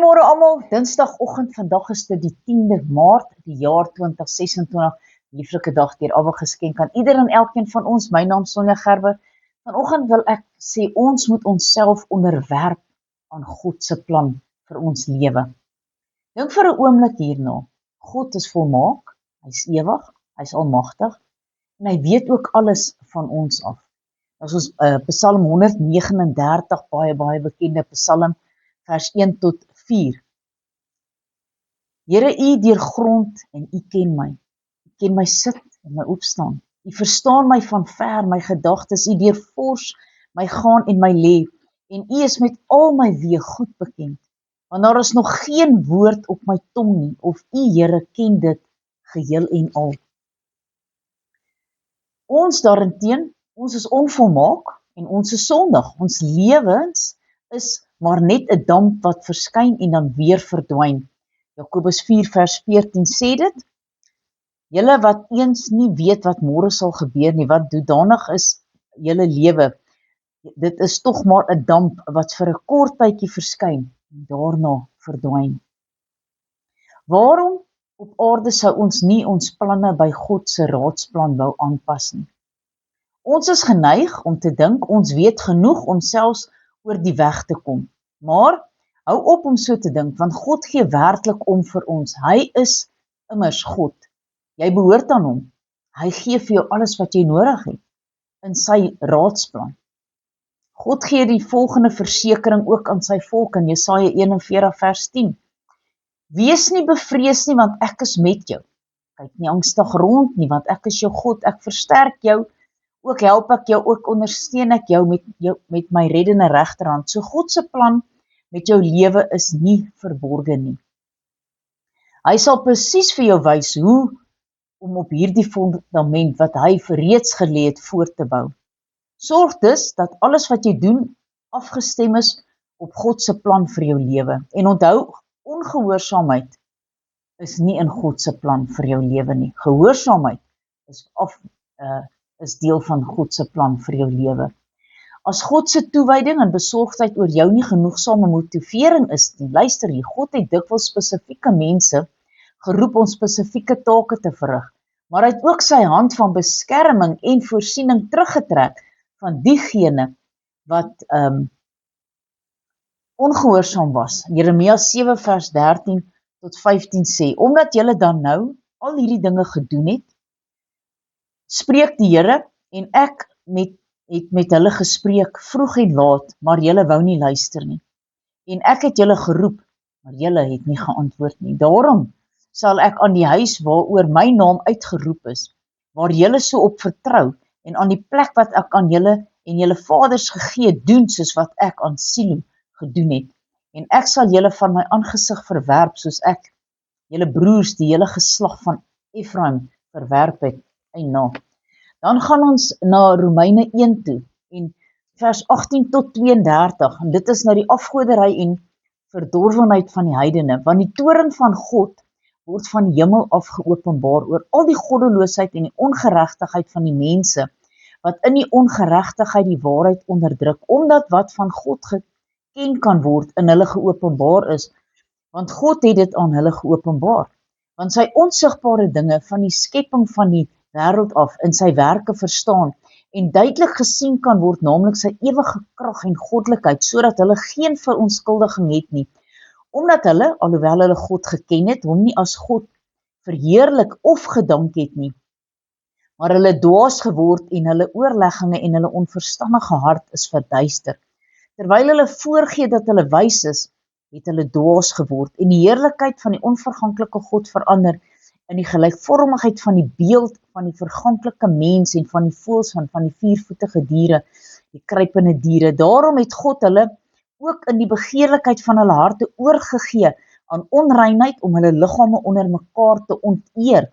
Goeiemôre almal, Dinsdagoggend, vandag is dit die 10de Maart, die jaar 2026, lieflike dag deur Abba geskenk aan ieder en elkeen van ons. My naam is Sonja Gerber. Vanoggend wil ek sê, ons moet onsself onderwerp aan God se plan vir ons lewe. Dink vir 'n oomblik hierna. God is volmaak, hy is ewig, hy is almagtig, en hy weet ook alles van ons af. As ons Psalm 139, baie bekende Psalm, vers 1 tot 4. Here, u deurgrond en u ken my. U ken my sit en my opstaan. U verstaan my van ver, my gedagtes, u deurvors my gaan en my lê, en u is met al my weë goed bekend. Want daar is nog geen woord op my tong nie, of u, Here, ken dit geheel en al. Ons daarenteen, ons is onvolmaak en ons is sondig. Ons lewens is maar net 'n damp wat verskyn en dan weer verdwyn. Jakobus 4 vers 14 sê dit, julle wat eens nie weet wat môre sal gebeur nie, wat dodanig is julle lewe, dit is tog maar 'n damp wat vir 'n kort tydjie verskyn en daarna verdwyn. Waarom op aarde sou ons nie ons planne by God se raadsplan wou aanpas nie? Ons is geneig om te dink ons weet genoeg om selfs oor die weg te kom. Maar hou op om so te dink, want God gee werklik om vir ons. Hy is immers God. Jy behoort aan hom. Hy gee vir jou alles wat jy nodig het in sy raadsplan. God gee die volgende versekering ook aan sy volk in Jesaja 41 vers 10. Wees nie bevrees nie, want ek is met jou. Kyk nie angstig rond nie, want ek is jou God. Ek versterk jou. Ook help ek jou, ook ondersteun ek jou met my reddende regterhand. So God se plan met jou lewe is nie verborgen nie. Hy sal presies vir jou wys hoe om op hierdie fundament wat hy reeds gelê het voort te bou. Sorg dus dat alles wat jy doen afgestem is op God se plan vir jou lewe. En onthou, ongehoorsaamheid is nie in God se plan vir jou lewe nie. Gehoorsaamheid is deel van God se plan vir jou lewe. As God se toewyding en besorgdheid oor jou nie genoegsame motivering is nie, luister hier, God het dikwels spesifieke mense geroep om spesifieke take te verrig, maar hy het ook sy hand van beskerming en voorsiening teruggetrek van diegene wat ongehoorsaam was. Jeremia 7 vers 13 tot 15 sê, omdat julle dan nou al hierdie dinge gedoen het, spreek die Here, en ek het met hulle gespreek, vroeg en laat, maar julle wou nie luister nie. En ek het julle geroep, maar julle het nie geantwoord nie. Daarom sal ek aan die huis waaroor my naam uitgeroep is, waar julle so op vertrou, en aan die plek wat ek aan julle en julle vaders gegee, doen soos wat ek aan Silo gedoen het. En ek sal julle van my aangesig verwerp, soos ek julle broers, die hele geslag van Efraim verwerp het. En dan gaan ons na Romeine 1 toe, en vers 18 tot 32, en dit is nou die afgoderry en verdorwenheid van die heidene, want die toorn van God word van die hemel af geopenbaar oor al die goddeloosheid en die ongeregtigheid van die mense, wat in die ongeregtigheid die waarheid onderdruk, omdat wat van God geken kan word in hulle geopenbaar is, want God het dit aan hulle geopenbaar, want sy onsigbare dinge van die skepping van die wêreld af in sy werke verstaan en duidelik gesien kan word, naamlik sy ewige krag en goddelikheid, sodat hulle geen verontskuldiging het nie, omdat hulle, alhoewel hulle God geken het, hom nie as God verheerlik of gedank het nie, maar hulle dwaas geword en hulle oorlegginge en hulle onverstandige hart is verduister. Terwyl hulle voorgee dat hulle wys is, het hulle dwaas geword en die heerlikheid van die onverganklike God verander in die gelykvormigheid van die beeld van die verganklike mens en van die voëls van die viervoetige diere, die kruipende diere. Daarom het God hulle ook in die begeerlikheid van hulle harte oorgegee aan onreinheid om hulle liggame onder mekaar te onteer.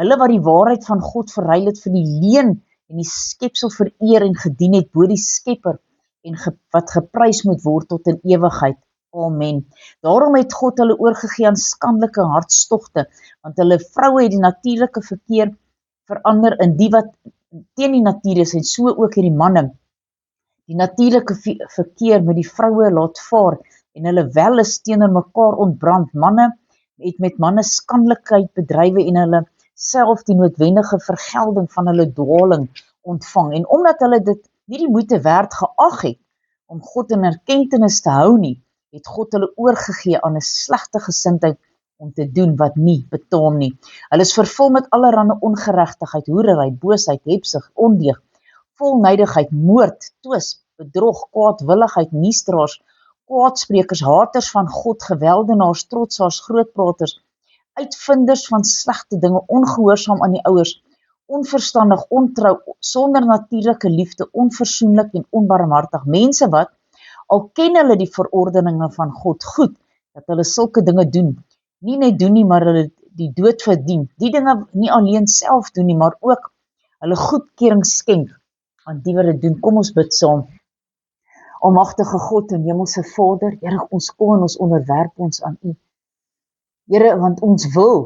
Hulle wat die waarheid van God verruil het vir die leuen en die skepsel vereer en gedien het bo die Skepper en wat geprys moet word tot in ewigheid. Amen. Daarom het God hulle oorgegee aan skandelike hartstogte, want hulle vroue het die natuurlike verkeer verander in die wat teen die natuur is, en so ook hierdie manne die natuurlike verkeer met die vroue laat vaar en hulle welle teenoor mekaar ontbrand. Manne het met manne skandelikheid bedrywe en hulle self die noodwendige vergelding van hulle dwaling ontvang. En omdat hulle dit nie die moeite werd geag het om God in erkentenis te hou nie, het God hulle oorgegee aan 'n slegte gesindheid om te doen wat nie betaam nie. Hulle is vervul met allerlei ongeregtigheid, hoerery, boosheid, hebsug, ondeug, volnydigheid, moord, twis, bedrog, kwaadwilligheid, nuusdraers, kwaadsprekers, haters van God, geweldenaars, trotsaars, grootpraters, uitvinders van slegte dinge, ongehoorsaam aan die ouers, onverstandig, ontrou, sonder natuurlike liefde, onversoenlik en onbarmhartig. Mense wat, al ken hulle die verordeninge van God goed, dat hulle sulke dinge doen. Nie net doen nie, maar hulle die dood verdien. Die dinge nie alleen self doen nie, maar ook hulle goedkeuring skenk aan die wat dit doen. Kom ons bid saam. Almagtige God en Hemelse Vader, Here, ons kom en ons onderwerp ons aan U. Here, want ons wil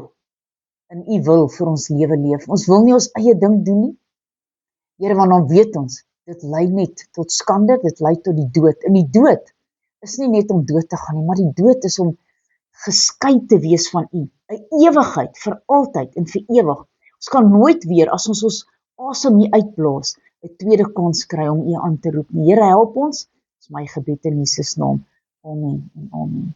in U wil vir ons lewe leef. Ons wil nie ons eie ding doen nie. Here, want dan weet ons, dit lei net tot skande, dit lei tot die dood. En die dood is nie net om dood te gaan nie, maar die dood is om geskei te wees van U. 'n Ewigheid, vir altyd en vir ewig. Ons kan nooit weer, as ons asem hier uitblaas, 'n tweede kans kry om U aan te roep. Here, help ons. Dis my gebed in Jesus naam. Amen en amen.